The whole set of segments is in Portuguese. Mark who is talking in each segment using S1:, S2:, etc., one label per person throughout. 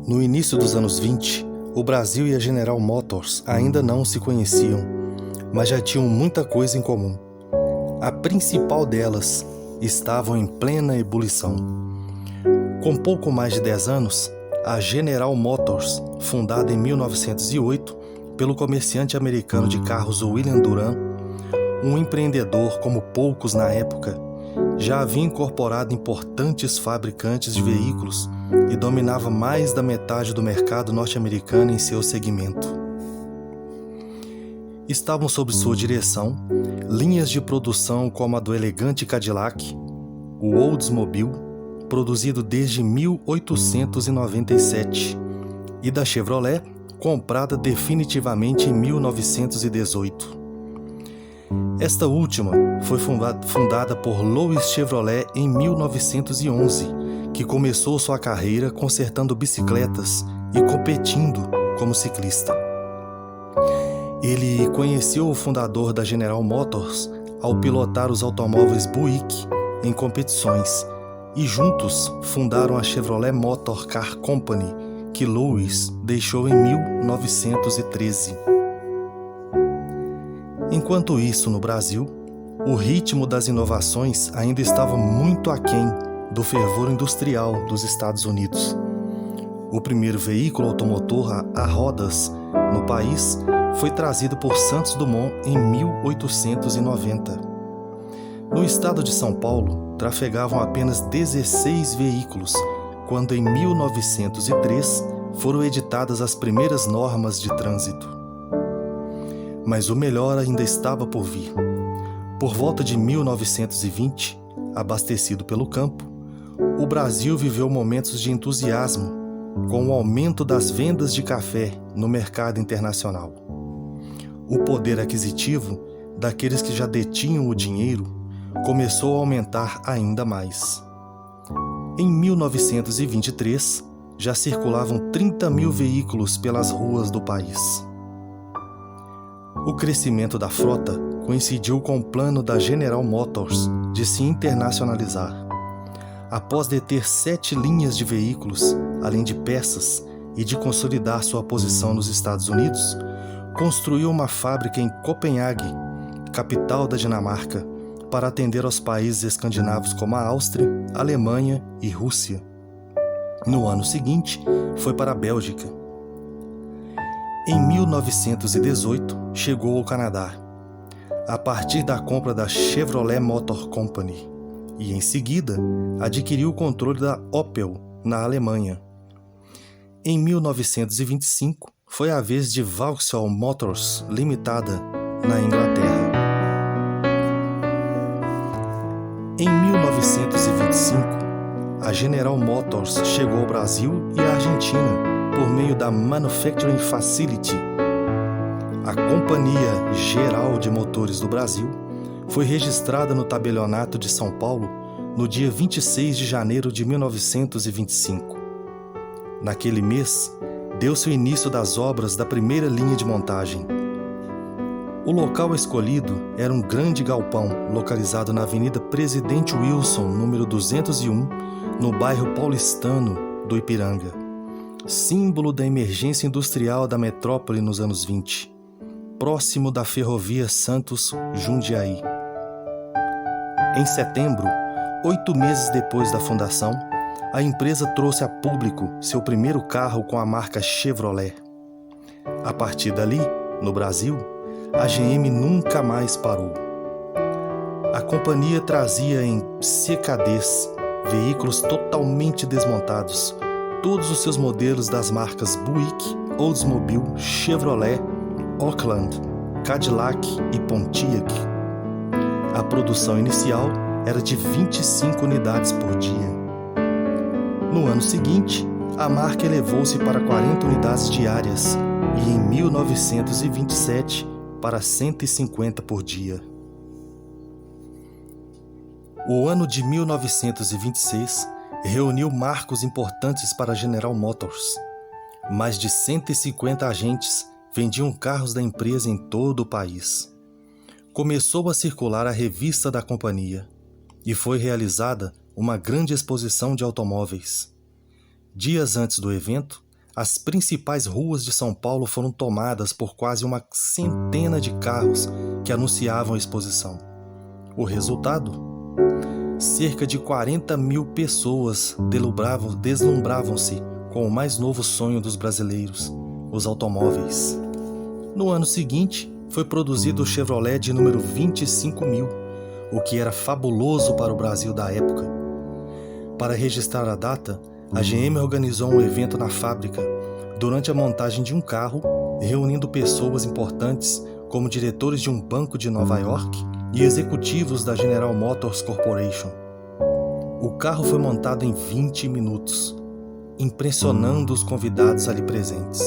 S1: No início dos anos 20, o Brasil e a General Motors ainda não se conheciam, mas já tinham muita coisa em comum. A principal delas estavam em plena ebulição. Com pouco mais de 10 anos, a General Motors, fundada em 1908 pelo comerciante americano de carros William Durant, um empreendedor como poucos na época, já havia incorporado importantes fabricantes de veículos e dominava mais da metade do mercado norte-americano em seu segmento. Estavam sob sua direção linhas de produção como a do elegante Cadillac, o Oldsmobile, produzido desde 1897, e da Chevrolet, comprada definitivamente em 1918. Esta última foi fundada por Louis Chevrolet em 1911, que começou sua carreira consertando bicicletas e competindo como ciclista. Ele conheceu o fundador da General Motors ao pilotar os automóveis Buick em competições e juntos fundaram a Chevrolet Motor Car Company, que Louis deixou em 1913. Enquanto isso, no Brasil, o ritmo das inovações ainda estava muito aquém do fervor industrial dos Estados Unidos. O primeiro veículo automotor a rodas no país foi trazido por Santos Dumont em 1890. No estado de São Paulo, trafegavam apenas 16 veículos, quando em 1903 foram editadas as primeiras normas de trânsito. Mas o melhor ainda estava por vir. Por volta de 1920, abastecido pelo campo, o Brasil viveu momentos de entusiasmo com o aumento das vendas de café no mercado internacional. O poder aquisitivo daqueles que já detinham o dinheiro começou a aumentar ainda mais. Em 1923, já circulavam 30 mil veículos pelas ruas do país. O crescimento da frota coincidiu com o plano da General Motors de se internacionalizar. Após deter 7 linhas de veículos, além de peças, e de consolidar sua posição nos Estados Unidos, construiu uma fábrica em Copenhague, capital da Dinamarca, para atender aos países escandinavos como a Áustria, Alemanha e Rússia. No ano seguinte, foi para a Bélgica. Em 1918, chegou ao Canadá, a partir da compra da Chevrolet Motor Company, e em seguida adquiriu o controle da Opel na Alemanha. Em 1925, foi a vez de Vauxhall Motors Limitada na Inglaterra. Em 1925, a General Motors chegou ao Brasil e à Argentina por meio da Manufacturing Facility. A Companhia Geral de Motores do Brasil foi registrada no tabelionato de São Paulo no dia 26 de janeiro de 1925. Naquele mês, deu-se o início das obras da primeira linha de montagem. O local escolhido era um grande galpão localizado na Avenida Presidente Wilson, número 201, no bairro paulistano do Ipiranga, símbolo da emergência industrial da metrópole nos anos 20, próximo da ferrovia Santos-Jundiaí. Em setembro, 8 meses depois da fundação, a empresa trouxe a público seu primeiro carro com a marca Chevrolet. A partir dali, no Brasil, a GM nunca mais parou. A companhia trazia em CKDs veículos totalmente desmontados, todos os seus modelos das marcas Buick, Oldsmobile, Chevrolet, Oakland Cadillac e Pontiac. A produção inicial era de 25 unidades por dia. No ano seguinte, a marca elevou-se para 40 unidades diárias e, em 1927, para 150 por dia. O ano de 1926 reuniu marcos importantes para a General Motors. Mais de 150 agentes vendiam carros da empresa em todo o país. Começou a circular a revista da companhia e foi realizada uma grande exposição de automóveis. Dias antes do evento, as principais ruas de São Paulo foram tomadas por quase uma centena de carros que anunciavam a exposição. O resultado? Cerca de 40 mil pessoas deslumbravam-se com o mais novo sonho dos brasileiros, os automóveis. No ano seguinte, foi produzido o Chevrolet de número 25.000, o que era fabuloso para o Brasil da época. Para registrar a data, a GM organizou um evento na fábrica durante a montagem de um carro, reunindo pessoas importantes como diretores de um banco de Nova York e executivos da General Motors Corporation. O carro foi montado em 20 minutos, impressionando os convidados ali presentes.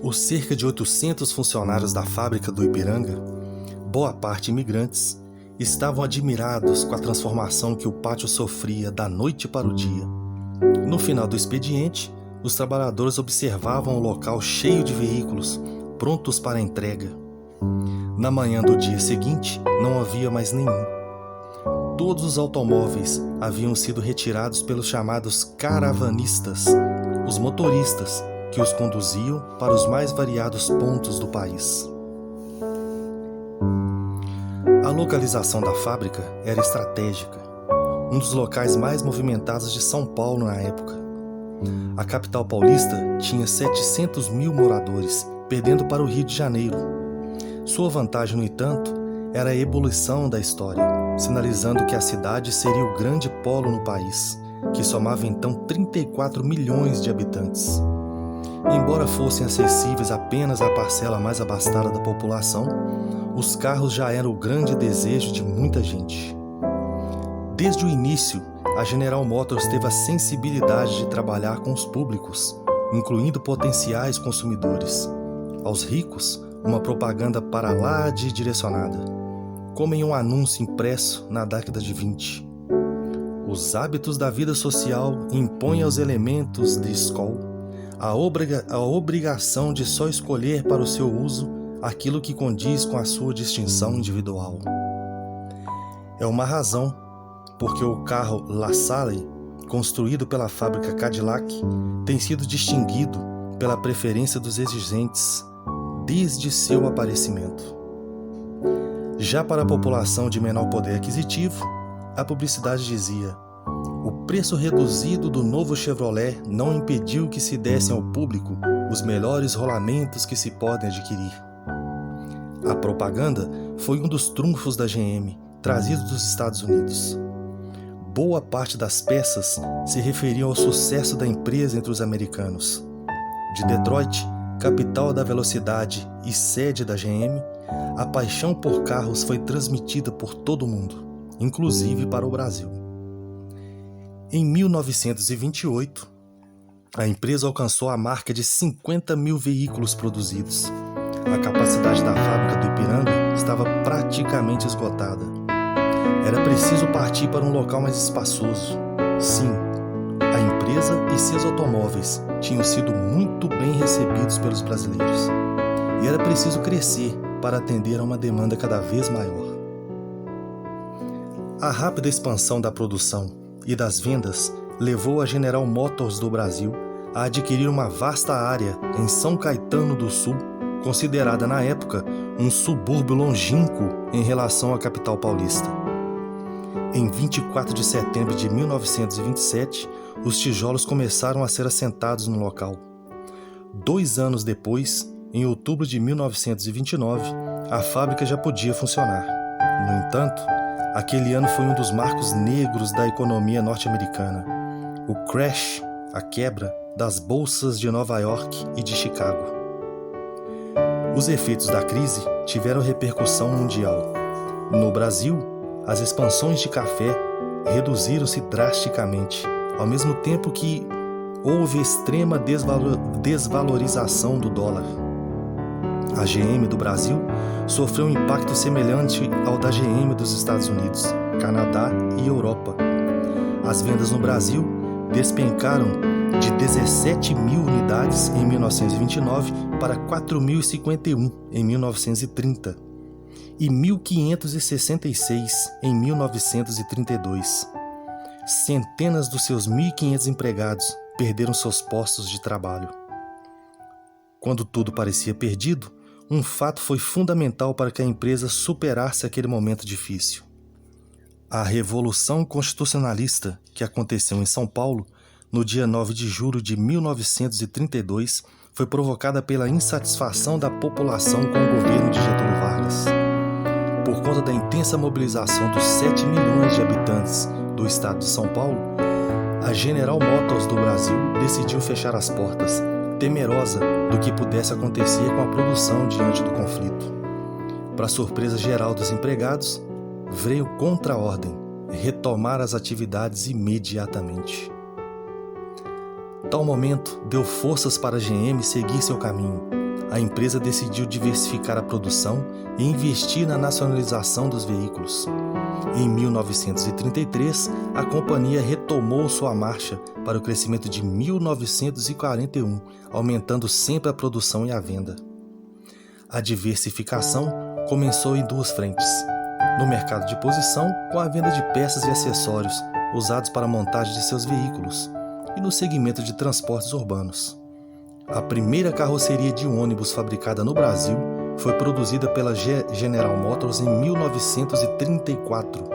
S1: Os cerca de 800 funcionários da fábrica do Ipiranga, boa parte imigrantes, estavam admirados com a transformação que o pátio sofria da noite para o dia. No final do expediente, os trabalhadores observavam o local cheio de veículos, prontos para a entrega. Na manhã do dia seguinte, não havia mais nenhum. Todos os automóveis haviam sido retirados pelos chamados caravanistas, os motoristas que os conduziam para os mais variados pontos do país. A localização da fábrica era estratégica, um dos locais mais movimentados de São Paulo na época. A capital paulista tinha 700 mil moradores, perdendo para o Rio de Janeiro. Sua vantagem, no entanto, era a ebulição da história, sinalizando que a cidade seria o grande polo no país, que somava então 34 milhões de habitantes. Embora fossem acessíveis apenas à parcela mais abastada da população, os carros já eram o grande desejo de muita gente. Desde o início, a General Motors teve a sensibilidade de trabalhar com os públicos, incluindo potenciais consumidores. Aos ricos, uma propaganda para lá de direcionada, como em um anúncio impresso na década de 20. Os hábitos da vida social impõem aos elementos de escola a obrigação de só escolher para o seu uso aquilo que condiz com a sua distinção individual. É uma razão porque o carro LaSalle, construído pela fábrica Cadillac, tem sido distinguido pela preferência dos exigentes desde seu aparecimento. Já para a população de menor poder aquisitivo, a publicidade dizia: o preço reduzido do novo Chevrolet não impediu que se dessem ao público os melhores rolamentos que se podem adquirir. A propaganda foi um dos trunfos da GM, trazido dos Estados Unidos. Boa parte das peças se referiam ao sucesso da empresa entre os americanos. De Detroit, capital da velocidade e sede da GM, a paixão por carros foi transmitida por todo o mundo, inclusive para o Brasil. Em 1928, a empresa alcançou a marca de 50 mil veículos produzidos. A capacidade da fábrica do Ipiranga estava praticamente esgotada. Era preciso partir para um local mais espaçoso. Sim, a empresa e seus automóveis tinham sido muito bem recebidos pelos brasileiros. E era preciso crescer para atender a uma demanda cada vez maior. A rápida expansão da produção e das vendas levou a General Motors do Brasil a adquirir uma vasta área em São Caetano do Sul, considerada na época um subúrbio longínquo em relação à capital paulista. Em 24 de setembro de 1927, os tijolos começaram a ser assentados no local. 2 anos depois, em outubro de 1929, a fábrica já podia funcionar. No entanto, aquele ano foi um dos marcos negros da economia norte-americana. O crash, a quebra, das bolsas de Nova York e de Chicago. Os efeitos da crise tiveram repercussão mundial. No Brasil, as expansões de café reduziram-se drasticamente, ao mesmo tempo que houve extrema desvalorização do dólar. A GM do Brasil sofreu um impacto semelhante ao da GM dos Estados Unidos, Canadá e Europa. As vendas no Brasil despencaram de 17 mil unidades em 1929 para 4.051 em 1930 e 1.566 em 1932. Centenas dos seus 1.500 empregados perderam seus postos de trabalho. Quando tudo parecia perdido, um fato foi fundamental para que a empresa superasse aquele momento difícil. A Revolução Constitucionalista, que aconteceu em São Paulo, no dia 9 de julho de 1932, foi provocada pela insatisfação da população com o governo de Getúlio Vargas. Por conta da intensa mobilização dos 7 milhões de habitantes do estado de São Paulo, a General Motors do Brasil decidiu fechar as portas, temerosa do que pudesse acontecer com a produção diante do conflito. Para surpresa geral dos empregados, veio contra a ordem retomar as atividades imediatamente. Tal momento deu forças para a GM seguir seu caminho. A empresa decidiu diversificar a produção e investir na nacionalização dos veículos. Em 1933, a companhia retomou sua marcha para o crescimento de 1941, aumentando sempre a produção e a venda. A diversificação começou em duas frentes: no mercado de posição, com a venda de peças e acessórios usados para a montagem de seus veículos, e no segmento de transportes urbanos. A primeira carroceria de ônibus fabricada no Brasil foi produzida pela General Motors em 1934.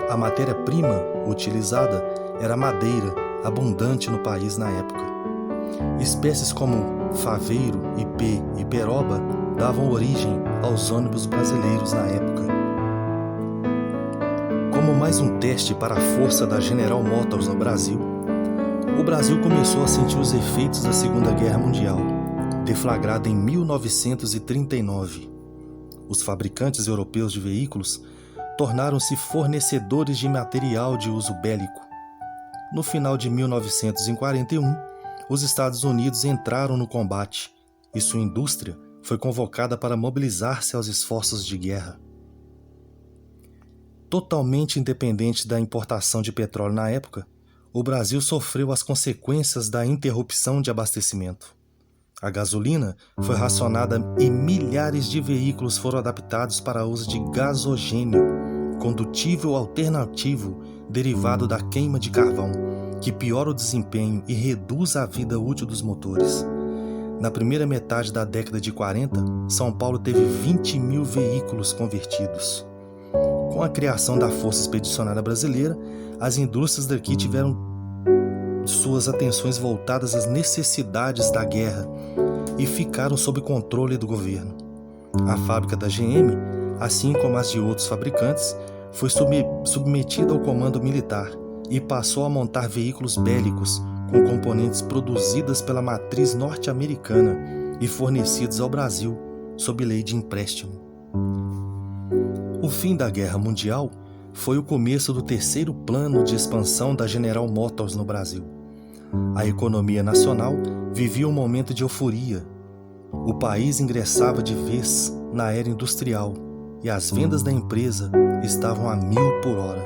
S1: A matéria-prima utilizada era madeira, abundante no país na época. Espécies como faveiro, ipê e peroba davam origem aos ônibus brasileiros na época. Como mais um teste para a força da General Motors no Brasil, o Brasil começou a sentir os efeitos da Segunda Guerra Mundial, deflagrada em 1939. Os fabricantes europeus de veículos tornaram-se fornecedores de material de uso bélico. No final de 1941, os Estados Unidos entraram no combate e sua indústria foi convocada para mobilizar-se aos esforços de guerra. Totalmente independente da importação de petróleo na época, o Brasil sofreu as consequências da interrupção de abastecimento. A gasolina foi racionada e milhares de veículos foram adaptados para uso de gasogênio, combustível alternativo derivado da queima de carvão, que piora o desempenho e reduz a vida útil dos motores. Na primeira metade da década de 40, São Paulo teve 20 mil veículos convertidos. Com a criação da Força Expedicionária Brasileira, as indústrias daqui tiveram suas atenções voltadas às necessidades da guerra e ficaram sob controle do governo. A fábrica da GM, assim como as de outros fabricantes, foi submetida ao comando militar e passou a montar veículos bélicos com componentes produzidos pela matriz norte-americana e fornecidos ao Brasil sob lei de empréstimo. O fim da Guerra Mundial foi o começo do terceiro plano de expansão da General Motors no Brasil. A economia nacional vivia um momento de euforia. O país ingressava de vez na era industrial e as vendas da empresa estavam a 1.000 por hora.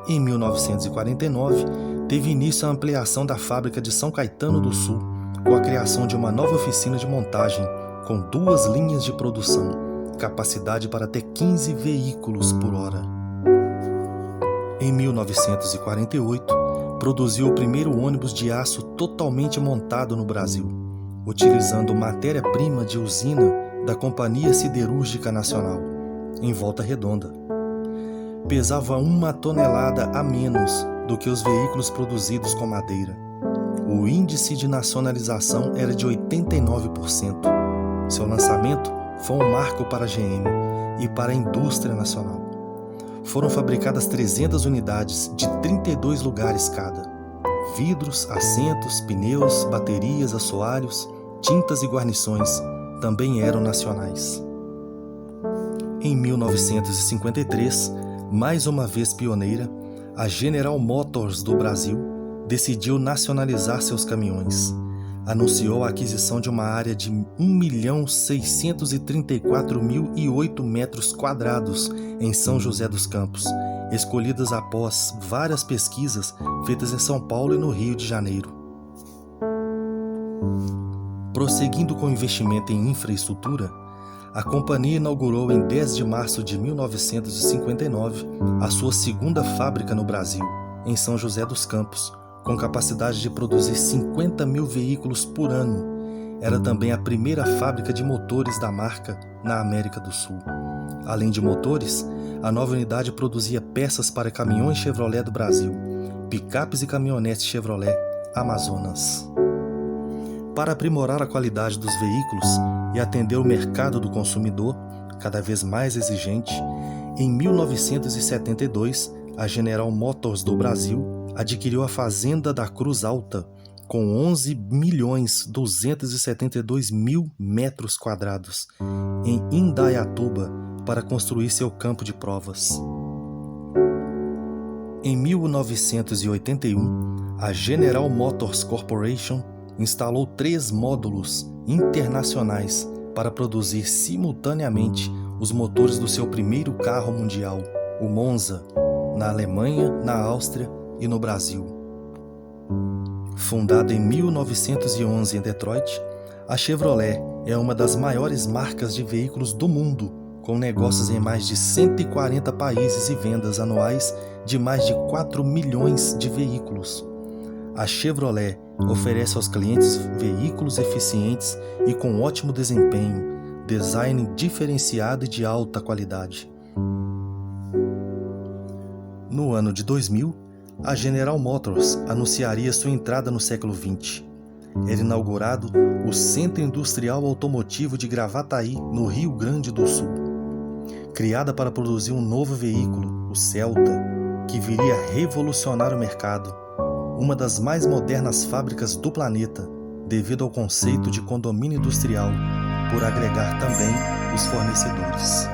S1: Em 1949, teve início a ampliação da fábrica de São Caetano do Sul, com a criação de uma nova oficina de montagem com 2 linhas de produção, capacidade para até 15 veículos por hora. Em 1948, produziu o primeiro ônibus de aço totalmente montado no Brasil, utilizando matéria-prima de usina da Companhia Siderúrgica Nacional, em Volta Redonda. Pesava 1 tonelada a menos do que os veículos produzidos com madeira. O índice de nacionalização era de 89%. Seu lançamento foi um marco para a GM e para a indústria nacional. Foram fabricadas 300 unidades de 32 lugares cada. Vidros, assentos, pneus, baterias, assoalhos, tintas e guarnições também eram nacionais. Em 1953, mais uma vez pioneira, a General Motors do Brasil decidiu nacionalizar seus caminhões. Anunciou a aquisição de uma área de 1.634.008 metros quadrados em São José dos Campos, escolhidas após várias pesquisas feitas em São Paulo e no Rio de Janeiro. Prosseguindo com o investimento em infraestrutura, a companhia inaugurou em 10 de março de 1959 a sua segunda fábrica no Brasil, em São José dos Campos, com capacidade de produzir 50 mil veículos por ano. Era também a primeira fábrica de motores da marca na América do Sul. Além de motores, a nova unidade produzia peças para caminhões Chevrolet do Brasil, picapes e caminhonetes Chevrolet Amazonas. Para aprimorar a qualidade dos veículos e atender o mercado do consumidor, cada vez mais exigente, em 1972, a General Motors do Brasil adquiriu a Fazenda da Cruz Alta, com 11.272.000 metros quadrados, em Indaiatuba, para construir seu campo de provas. Em 1981, a General Motors Corporation instalou 3 módulos internacionais para produzir simultaneamente os motores do seu primeiro carro mundial, o Monza, na Alemanha, na Áustria e no Brasil. Fundada em 1911 em Detroit, a Chevrolet é uma das maiores marcas de veículos do mundo, com negócios em mais de 140 países e vendas anuais de mais de 4 milhões de veículos. A Chevrolet oferece aos clientes veículos eficientes e com ótimo desempenho, design diferenciado e de alta qualidade. No ano de 2000, a General Motors anunciaria sua entrada no século XX. Era inaugurado o Centro Industrial Automotivo de Gravataí, no Rio Grande do Sul. Criada para produzir um novo veículo, o Celta, que viria a revolucionar o mercado, uma das mais modernas fábricas do planeta, devido ao conceito de condomínio industrial, por agregar também os fornecedores.